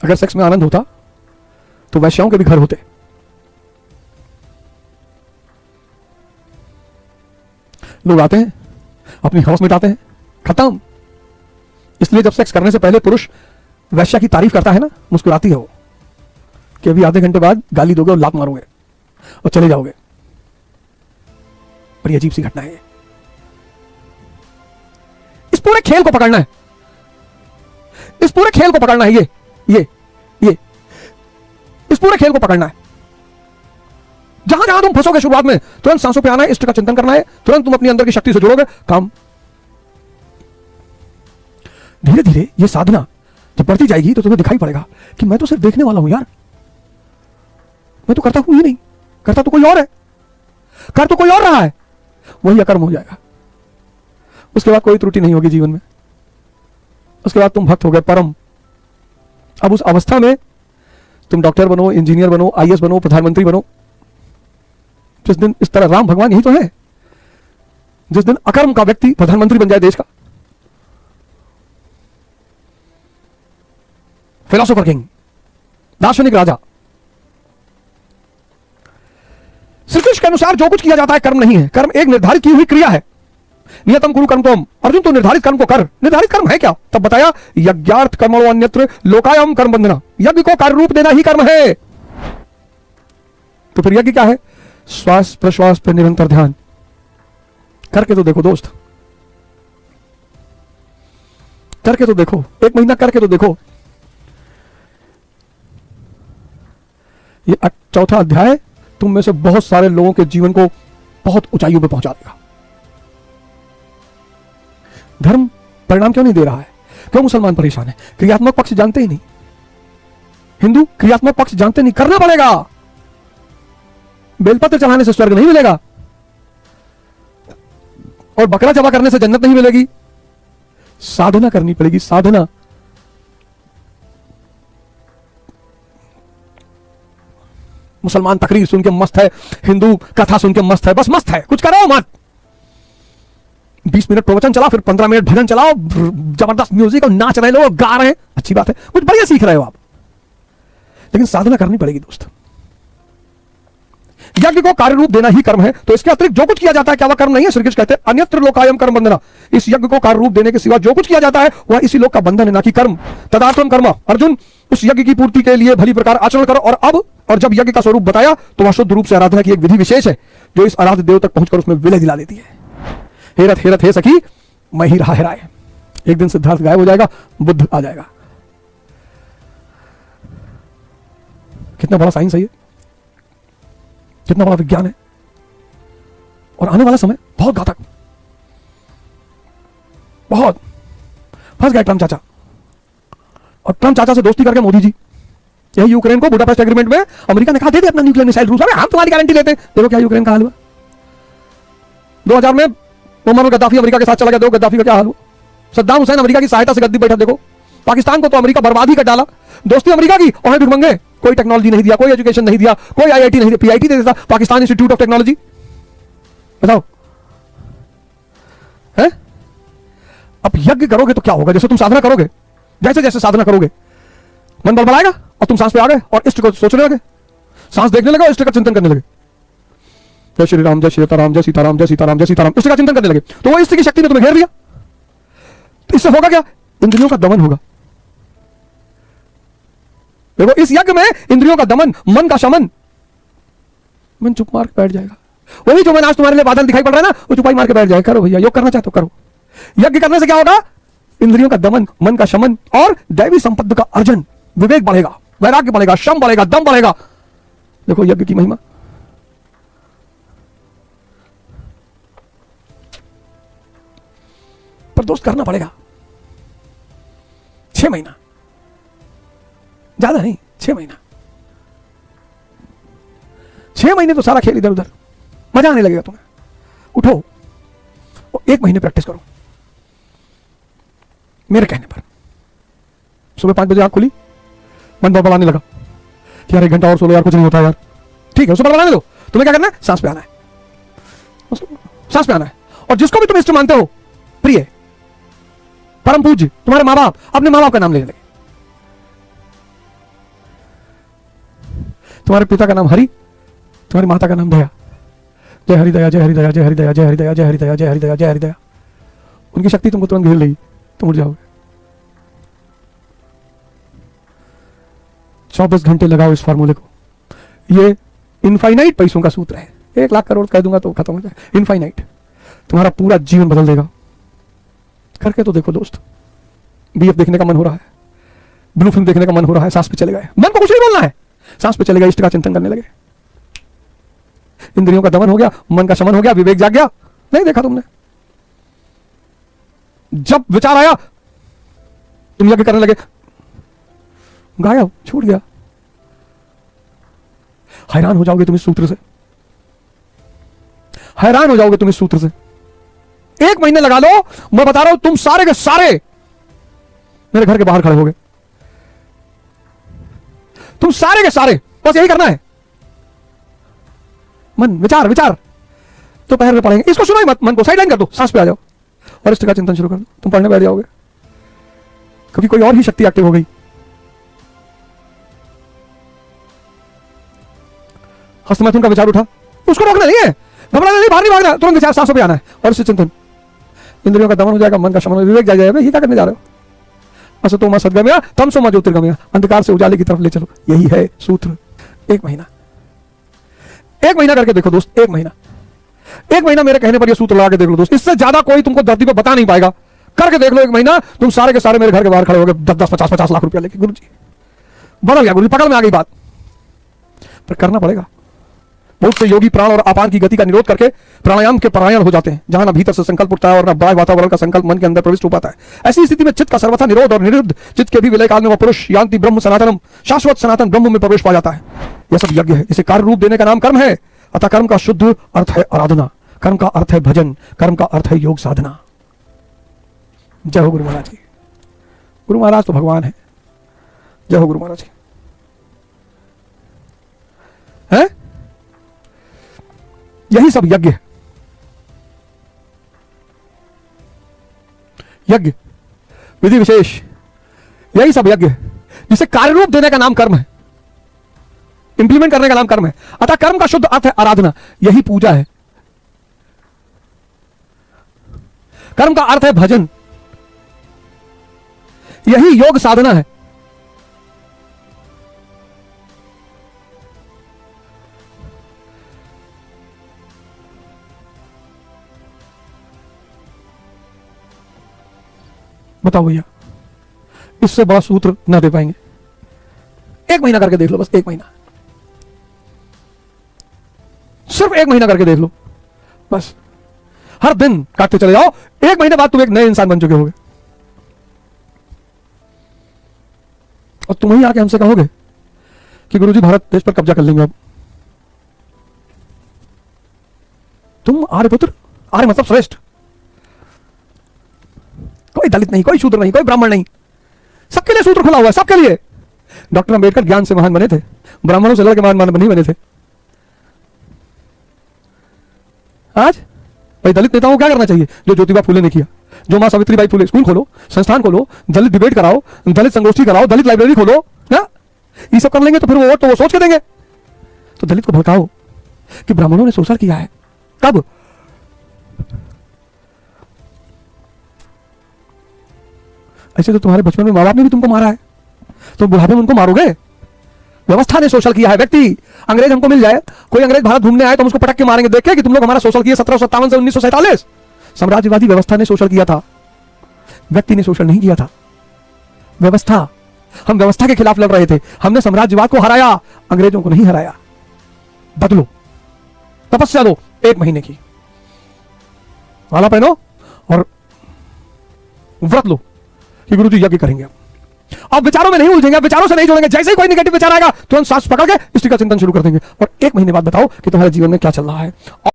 अगर सेक्स में आनंद होता तो वैश्याओं के भी घर होते। लोग आते हैं, अपनी हवस मिटाते हैं, खत्म। इसलिए जब सेक्स करने से पहले पुरुष वैश्या की तारीफ करता है ना, मुस्कुराती है वो कि अभी आधे घंटे बाद गाली दोगे और लात मारोगे और चले जाओगे। बड़ी अजीब सी घटना है ये। इस पूरे खेल को पकड़ना है, इस पूरे खेल को पकड़ना है, ये इस पूरे खेल को पकड़ना है। जहां जहां तुम फंसोगे शुरुआत में, तुरंत सांसों पे आना है, इष्ट का चिंतन करना है, तुरंत तुम अपनी अंदर की शक्ति से जुड़ोगे, काम। धीरे धीरे ये साधना जब बढ़ती जाएगी तो तुम्हें दिखाई पड़ेगा कि मैं तो सिर्फ देखने वाला हूं यार, मैं तो करता हूं ही नहीं, करता तो कोई और है, कर तो कोई और रहा है। वही अकर्म हो जाएगा। उसके बाद कोई त्रुटि नहीं होगी जीवन में। उसके बाद तुम भक्त हो गए परम। अब उस अवस्था में तुम डॉक्टर बनो, इंजीनियर बनो, आईएएस बनो, प्रधानमंत्री बनो। जिस दिन इस तरह राम भगवान यही तो है, जिस दिन अकर्म का व्यक्ति प्रधानमंत्री बन जाए देश का, फिलोसोफर किंग, दार्शनिक राजा। श्री कृष्ण के अनुसार जो कुछ किया जाता है कर्म नहीं है, कर्म एक निर्धारित की हुई क्रिया है। नियतम कुरु कर्म त्वम, अर्जुन तो निर्धारित कर्म को कर। निर्धारित कर्म है क्या? तब बताया यज्ञार्थ कर्मणो अन्यत्र लोकायम कर्म बंधना, यज्ञ को कार्य रूप देना ही कर्म है। तो फिर यज्ञ क्या है? श्वास प्रश्वास पर निरंतर ध्यान। करके तो देखो दोस्त, करके तो देखो, 1 महीना करके तो देखो। ये 4था अध्याय तुम में से बहुत सारे लोगों के जीवन को बहुत ऊंचाइयों पर पहुंचा देगा। धर्म परिणाम क्यों नहीं दे रहा है? क्यों मुसलमान परेशान है? क्रियात्मक पक्ष जानते ही नहीं। हिंदू क्रियात्मक पक्ष जानते नहीं। करना पड़ेगा। बेलपत्र चढ़ाने से स्वर्ग नहीं मिलेगा और बकरा जबा करने से जन्नत नहीं मिलेगी। साधना करनी पड़ेगी, साधना। मुसलमान तकरीर सुन के मस्त है, हिंदू कथा सुन के मस्त है, बस मस्त है, कुछ करो मत। 20 मिनट प्रवचन चलाओ, फिर 15 मिनट भजन चलाओ, जबरदस्त म्यूजिक और नाच रहे लोग, गा रहे हैं, अच्छी बात है, कुछ बढ़िया सीख रहे हो आप, लेकिन साधना करनी पड़ेगी दोस्त। यज्ञ को कार्य रूप देना ही कर्म है, तो इसके अतिरिक्त जो कुछ किया जाता है क्या वह कर्म नहीं है? श्री कृष्ण कहते हैं अन्यत्र लोकायम कर्म बंधना। इस यज्ञ को कार्य रूप देने के सिवा जो कुछ किया जाता है वह इसी लोक का बंधन है, ना कि कर्म। तदार्थम कर्म, अर्जुन उस यज्ञ की पूर्ति के लिए भली प्रकार आचरण करो। और जब यज्ञ का स्वरूप बताया तो वह शुद्ध रूप से आराधना की एक विधि विशेष है जो इस आराध्य देव तक पहुंचकर उसमें विलय दिला देती है। हेरत हेरत हे सखी मैं ही रहा हेराए। एक दिन सिद्धार्थ गायब हो जाएगा, बुद्ध आ जाएगा। कितना बड़ा साइंस है ये, कितना बड़ा विज्ञान है। और आने वाला समय बहुत घातक, बहुत। फंस गए ट्रम्प चाचा, और ट्रम्प चाचा से दोस्ती करके मोदी जी, यही यूक्रेन को बुडापेस्ट एग्रीमेंट में अमेरिका ने कहा दे दे अपना न्यूक्लियर मिसाइल रूस, हम तुम्हारी गारंटी लेते हैं। देखो क्या यूक्रेन का हाल हुआ। 2000 में मुअम्मर गद्दाफी अमेरिका के साथ चला गया, देखो गद्दाफी का क्या हाल हुआ। सद्दाम हुसैन अमेरिका की सहायता से गद्दी बैठा, देखो पाकिस्तान को तो अमेरिका बर्बाद ही कर डाला। दोस्ती अमेरिका की और भिखमंगे, कोई टेक्नोलॉजी नहीं दिया, कोई एजुकेशन नहीं दिया, कोई आईआईटी नहीं दिया, पीआईटी दे देता पाकिस्तान इंस्टीट्यूट ऑफ टेक्नोलॉजी। बताओ है? अब यज्ञ करोगे तो क्या होगा? जैसे तुम साधना करोगे, जैसे जैसे साधना करोगे मन बलबलाएगा और तुम सांस पे आ गए और इष्ट को सोचने लगे, सांस देखने लगे और इष्ट का चिंतन करने लगे। जय श्री राम, जय सीताराम, जय सीताराम, जय सीताराम, जय सीताराम, इष्ट का चिंतन करने लगे, तो वो इष्ट की शक्ति ने तुम्हें घेर लिया। तो इससे होगा क्या? इंद्रियों का दमन होगा। देखो इस यज्ञ में इंद्रियों का दमन, मन का शमन। मन चुप मार के बैठ जाएगा। वही जो मैंने आज तुम्हारे लिए बादल दिखाई पड़ रहा है ना, वो चुपाई मार के बैठ जाएगा। करो भैया, योग करना चाहते हो करो। यज्ञ करने से क्या होगा? इंद्रियों का दमन, मन का शमन और दैवी संपत्ति का अर्जन। विवेक बढ़ेगा, वैराग्य बढ़ेगा, श्रम बढ़ेगा, दम बढ़ेगा। देखो यज्ञ की महिमा। पर दोस्त करना पड़ेगा। 6 महीना, ज्यादा नहीं, 6 महीना। 6 महीने तो सारा खेल इधर उधर, मजा आने लगेगा तुम्हें। उठो और 1 महीने प्रैक्टिस करो मेरे कहने पर। सुबह 5 बजे आंख खुली, मन बड़बड़ाने लगा कि यार 1 घंटा और सो लो यार, कुछ नहीं होता यार। ठीक है, उसे बड़बड़ाने दो। तुम्हें क्या करना है? सांस पे आना है, सांस पे आना है। और जिसको भी तुम इष्ट मानते हो, प्रिय, परम पूज्य, तुम्हारे माँ बाप, अपने माँ बाप का नाम लेने लगे। तुम्हारे पिता का नाम हरि, तुम्हारी माता का नाम दया। जय हरि दया, जय हरि दया, जय हरि दया, जय हरि दया, जय हरि दया, जय हरि दया, जय हरि दया। उनकी शक्ति तुमको तुरंत घेर लेगी, तुम उठ जाओगे। 24 घंटे लगाओ इस फार्मूले को। ये इनफाइनाइट पैसों का सूत्र है। 1 लाख करोड़ कह दूंगा तो खत्म हो जाए। इनफाइनाइट, तुम्हारा पूरा जीवन बदल देगा। करके तो देखो दोस्त। बीएफ देखने का मन हो रहा है, ब्लू फिल्म देखने का मन हो रहा है, सांस पे चले गए। मन को कुछ नहीं बोलना है, सांस पे चले गए, इष्ट का चिंतन करने लगे। इंद्रियों का दमन हो गया, मन का शमन हो गया, विवेक जाग गया। नहीं देखा तुमने? जब विचार आया तुम यज्ञ करने लगे, गायब, छूट गया। हैरान हो जाओगे तुम इस सूत्र से, हैरान हो जाओगे तुम इस सूत्र से। 1 महीने लगा लो, मैं बता रहा हूं, तुम सारे के सारे मेरे घर के बाहर खड़े हो गए। तुम सारे के सारे, बस यही करना है। मन, विचार, विचार तो पैर में पड़ेंगे। इसको सुनो ही मत, मन को साइड लाइन कर दो, सांस पे आ जाओ और इष्ट का चिंतन शुरू कर दो। तुम पढ़ने बैठ जाओगे, क्योंकि कोई और ही शक्ति एक्टिव हो गई। हस्तमैथुन का विचार उठा, उसको रोकना नहीं है, घबराना नहीं, बाहर नहीं भागना, तुरंत विचार सांसों पे आना है और इससे चिंतन। इंद्रियों का दमन हो जाएगा, मन का शमन, विवेक जाग जाएगा। ये क्या करने जा रहे हो? असतो मा सद्गमया तमसो मा ज्योतिर्गमया, अंधकार से उजाले की तरफ ले चलो। यही है सूत्र। 1 महीना, 1 महीना करके देखो दोस्त। 1 महीना, 1 महीना मेरे कहने पर ये सूत्र लगा के देख लो दोस्त। इससे ज्यादा कोई तुमको धरती पे बता नहीं पाएगा। करके देख लो 1 महीना, तुम सारे के सारे मेरे घर के बाहर खड़े हो गए 10-10, 50-50 लाख रुपया लेके। गुरु जी बदल गया, गुरु जी पकड़ में आ गई बात, पर करना पड़ेगा। बहुत से योगी प्राण और अपान की गति का निरोध करके प्राणायाम के परायण हो जाते हैं, जहां ना भीतर से संकल्प उठता है और ना बाह्य वातावरण का संकल्प मन के अंदर प्रविष्ट हो पाता है। ऐसी स्थिति में चित्त का सर्वथा निरोध और निरुद्ध चित्त के भी विलय काल में वह पुरुष यान्ति ब्रह्म सनातनम, शाश्वत सनातन ब्रह्म में प्रवेश पा जाता है। यह सब यज्ञ है, इसे कार्य रूप देने का नाम कर्म है। अतः कर्म का शुद्ध अर्थ है आराधना, कर्म का अर्थ है भजन, कर्म का अर्थ है योग साधना। जय हो गुरु महाराज की। गुरु महाराज तो भगवान है। जय हो गुरु महाराज की। है यही सब यज्ञ है। यज्ञ, विधि विशेष, यही सब यज्ञ है, जिसे कार्य रूप देने का नाम कर्म है, इंप्लीमेंट करने का नाम कर्म है। अतः कर्म का शुद्ध अर्थ है आराधना, यही पूजा है। कर्म का अर्थ है भजन, यही योग साधना है। बताओ भैया, इससे बड़ा सूत्र ना दे पाएंगे। 1 महीना करके देख लो, बस 1 महीना, सिर्फ 1 महीना करके देख लो बस। हर दिन काटते चले जाओ, 1 महीने बाद तुम एक नए इंसान बन चुके होगे। और तुम ही आके हमसे कहोगे कि गुरुजी भारत देश पर कब्जा कर लेंगे अब। तुम आर्यपुत्र, आर्य मतलब श्रेष्ठ, कोई दलित नहीं, कोई शूद्र नहीं, कोई ब्राह्मण नहीं, सबके लिए सूत्र खुला हुआ है, सबके लिए। डॉक्टर अंबेडकर ज्ञान से महान बने थे, ब्राह्मणों से लड़के महान नहीं बने थे। आज भाई दलित नेताओं को क्या करना चाहिए? जो ज्योतिबा फुले ने किया, जो मां सावित्रीबाई फुले, स्कूल खोलो, संस्थान खोलो, दलित डिबेट कराओ, दलित संगोष्ठी कराओ, दलित लाइब्रेरी खोलो ना। ये सब कर लेंगे तो फिर वो वोट तो वो सोच के देंगे। तो दलित को भड़काओ कि ब्राह्मणों ने शोषण किया है। कब? ऐसे तो तुम्हारे बचपन में माँ बाप ने भी तुमको मारा है, तो बुढ़ापे में उनको मारोगे? व्यवस्था ने शोषण किया है। व्यक्ति, अंग्रेज हमको मिल जाए, कोई अंग्रेज भारत घूमने आए तो हम उसको पटक के मारेंगे, देख के कि तुम लोग हमारा शोषण किए 1757 से 1947। साम्राज्यवादी व्यवस्था ने शोषण किया था, व्यक्ति ने शोषण नहीं किया था। व्यवस्था, हम व्यवस्था के खिलाफ लड़ रहे थे, हमने साम्राज्यवाद को हराया, अंग्रेजों को नहीं हराया। बदलो, तपस्या दो 1 महीने की, माला पहनो और व्रत लो कि गुरु जी यज्ञ करेंगे। अब विचारों में नहीं उलझेंगे, विचारों से नहीं जोड़ेंगे। जैसे ही कोई नेगेटिव विचार आएगा तुरंत सांस पकड़ के इष्ट का चिंतन शुरू कर देंगे और 1 महीने बाद बताओ कि तुम्हारे जीवन में क्या चल रहा है।